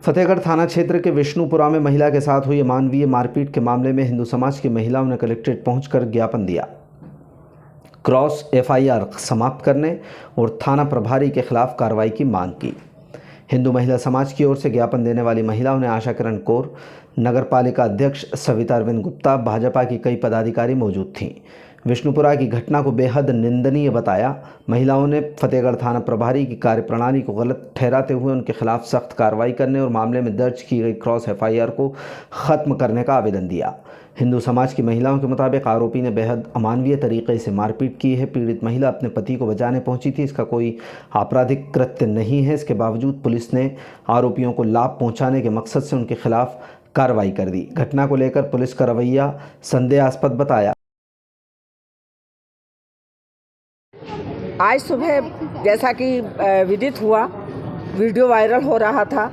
फतेहगढ़ थाना क्षेत्र के विष्णुपुरा में महिला के साथ हुई अमानवीय मारपीट के मामले में हिंदू समाज की महिलाओं ने कलेक्ट्रेट पहुंचकर ज्ञापन दिया। क्रॉस एफआईआर समाप्त करने और थाना प्रभारी के खिलाफ कार्रवाई की मांग की। हिंदू महिला समाज की ओर से ज्ञापन देने वाली महिलाओं ने आशा किरण कौर, नगरपालिका अध्यक्ष सविता अरविंद गुप्ता, भाजपा की कई पदाधिकारी मौजूद थीं। विष्णुपुरा की घटना को बेहद निंदनीय बताया। महिलाओं ने फतेहगढ़ थाना प्रभारी की कार्यप्रणाली को गलत ठहराते हुए उनके खिलाफ सख्त कार्रवाई करने और मामले में दर्ज की गई क्रॉस एफआईआर को ख़त्म करने का आवेदन दिया। हिंदू समाज की महिलाओं के मुताबिक आरोपी ने बेहद अमानवीय तरीके से मारपीट की है। पीड़ित महिला अपने पति को बचाने पहुंची थी। इसका कोई आपराधिक कृत्य नहीं है। इसके बावजूद पुलिस ने आरोपियों को लाभ पहुंचाने के मकसद से उनके खिलाफ कार्रवाई कर दी। घटना को लेकर पुलिस का रवैया संदेहास्पद बताया। आज सुबह जैसा कि विदित हुआ, वीडियो वायरल हो रहा था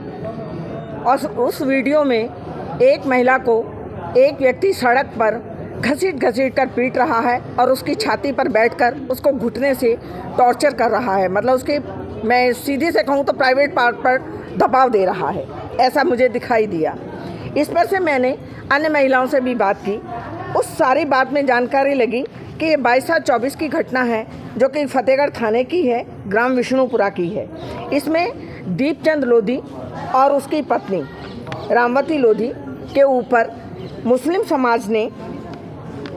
और उस वीडियो में एक महिला को एक व्यक्ति सड़क पर घसीट कर पीट रहा है और उसकी छाती पर बैठकर उसको घुटने से टॉर्चर कर रहा है। मतलब उसके, मैं सीधे से कहूँ तो प्राइवेट पार्ट पर दबाव दे रहा है, ऐसा मुझे दिखाई दिया। इस पर से मैंने अन्य महिलाओं से भी बात की। उस सारी बात में जानकारी लगी कि ये 22/7/24 की घटना है जो कि फतेहगढ़ थाने की है, ग्राम विष्णुपुरा की है। इसमें दीपचंद लोधी और उसकी पत्नी रामवती लोधी के ऊपर मुस्लिम समाज ने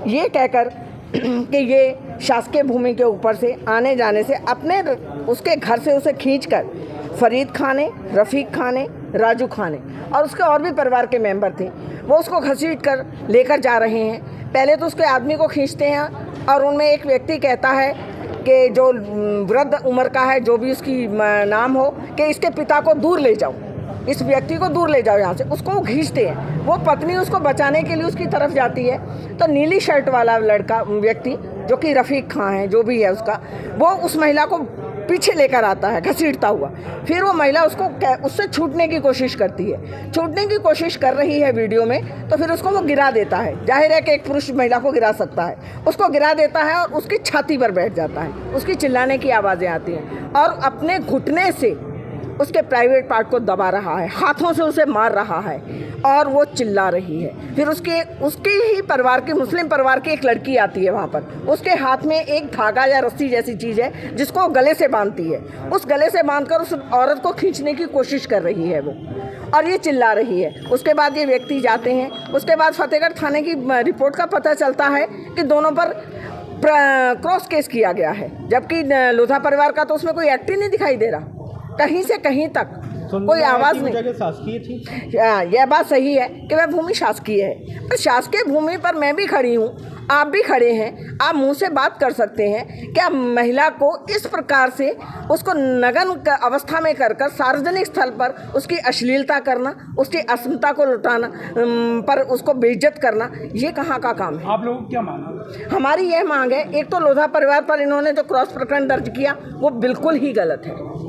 ये कहकर कि ये शासकीय भूमि के ऊपर से आने जाने से अपने उसके घर से उसे खींचकर फरीद खाने, रफ़ीक खाने, राजू खाने और उसके और भी परिवार के मेंबर थे, वो उसको घसीट कर लेकर जा रहे हैं। पहले तो उसके आदमी को खींचते हैं और उनमें एक व्यक्ति कहता है कि जो वृद्ध उम्र का है, जो भी उसकी नाम हो, कि इसके पिता को दूर ले जाओ, इस व्यक्ति को दूर ले जाओ यहाँ से। उसको वो खींचते हैं। वो पत्नी उसको बचाने के लिए उसकी तरफ जाती है तो नीली शर्ट वाला लड़का व्यक्ति जो कि रफ़ीक खां है, जो भी है उसका, वो उस महिला को पीछे लेकर आता है घसीटता हुआ। फिर वो महिला उससे छूटने की कोशिश करती है, छूटने की कोशिश कर रही है वीडियो में, तो फिर उसको वो गिरा देता है। जाहिर है कि एक पुरुष महिला को गिरा सकता है, उसको गिरा देता है और उसकी छाती पर बैठ जाता है। उसकी चिल्लाने की आवाज़ें आती हैं और अपने घुटने से उसके प्राइवेट पार्ट को दबा रहा है, हाथों से उसे मार रहा है और वो चिल्ला रही है। फिर उसके ही परिवार की, मुस्लिम परिवार की एक लड़की आती है वहाँ पर। उसके हाथ में एक धागा या रस्सी जैसी चीज़ है जिसको वो गले से बांधती है। उस गले से बांधकर उस औरत को खींचने की कोशिश कर रही है वो, और ये चिल्ला रही है। उसके बाद ये व्यक्ति जाते हैं। उसके बाद फतेहगढ़ थाने की रिपोर्ट का पता चलता है कि दोनों पर क्रॉस केस किया गया है, जबकि लोधा परिवार का तो उसमें कोई एक्ट ही नहीं दिखाई दे रहा। कहीं से कहीं तक कोई आवाज़ नहीं। शासकीय थी। यह बात सही है कि वह भूमि शासकीय है, पर शासकीय भूमि पर मैं भी खड़ी हूँ, आप भी खड़े हैं। आप मुंह से बात कर सकते हैं। क्या महिला को इस प्रकार से उसको नग्न अवस्था में कर सार्वजनिक स्थल पर उसकी अश्लीलता करना, उसकी अस्मिता को लुटाना, पर उसको बेइज्जत करना, ये कहाँ का काम है? आप लोगों को क्या मांग? हमारी यह मांग है, एक तो लोधा परिवार पर इन्होंने जो क्रॉस प्रकरण दर्ज किया वो बिल्कुल ही गलत है।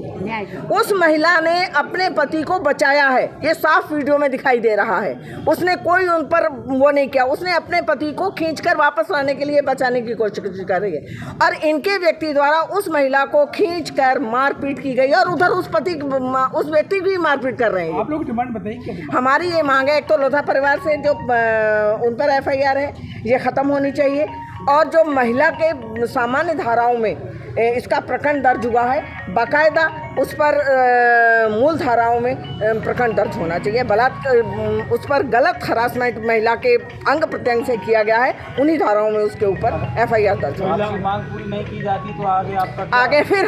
उस महिला ने अपने पति को बचाया है, ये साफ वीडियो में दिखाई दे रहा है। उसने कोई उन पर वो नहीं किया। उसने अपने पति को खींचकर वापस लाने के लिए बचाने की कोशिश कर रही है और इनके व्यक्ति द्वारा उस महिला को खींचकर मारपीट की गई और उधर उस व्यक्ति की भी मारपीट कर रहे हैं। आप लोग डिमांड बताइए। हमारी ये मांग है, एक तो लोधा परिवार से जो उन पर एफआईआर है ये ख़त्म होनी चाहिए और जो महिला के सामान्य धाराओं में इसका प्रकरण दर्ज हुआ है, बाकायदा उस पर मूल धाराओं में प्रकरण दर्ज होना चाहिए। उस पर गलत हरासमेंट महिला के अंग प्रत्यंग से किया गया है, उन्हीं धाराओं में उसके ऊपर एफआईआर दर्ज होना। मांग पूरी नहीं की जाती तो आगे फिर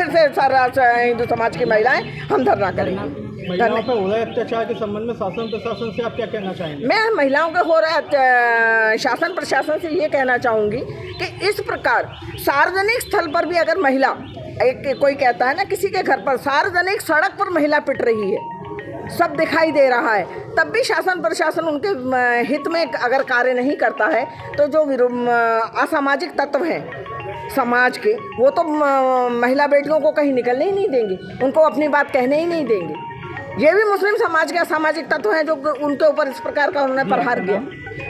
से सारा हिंदू समाज की महिलाएं हम धरना करेंगे। महिलाओं पर हो रहे अत्याचार के संबंध में शासन प्रशासन से आप क्या कहना चाहेंगे? मैं महिलाओं के हो रहे शासन प्रशासन से ये कहना चाहूँगी कि इस प्रकार सार्वजनिक स्थल पर भी अगर महिला, कोई कहता है ना किसी के घर पर, सार्वजनिक सड़क पर महिला पिट रही है, सब दिखाई दे रहा है, तब भी शासन प्रशासन उनके हित में अगर कार्य नहीं करता है तो जो असामाजिक तत्व हैं समाज के, वो तो महिला बेटियों को कहीं निकलने ही नहीं देंगे, उनको अपनी बात कहने ही नहीं देंगे। ये भी मुस्लिम समाज के असामाजिक तत्व हैं जो उनके ऊपर इस प्रकार का उन्होंने प्रहार किया।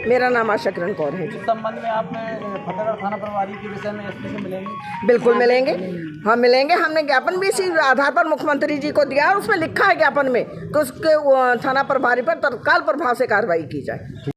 मेरा नाम आशा किरण कौर है। इस संबंध में आप फतेहगढ़ थाना प्रभारी के विषय में एसपी से मिलेंगे? बिल्कुल मिलेंगे, हम मिलेंगे। हमने ज्ञापन भी इसी आधार पर मुख्यमंत्री जी को दिया और उसमें लिखा है ज्ञापन में कि उसके थाना प्रभारी पर तत्काल प्रभाव से कार्रवाई की जाए।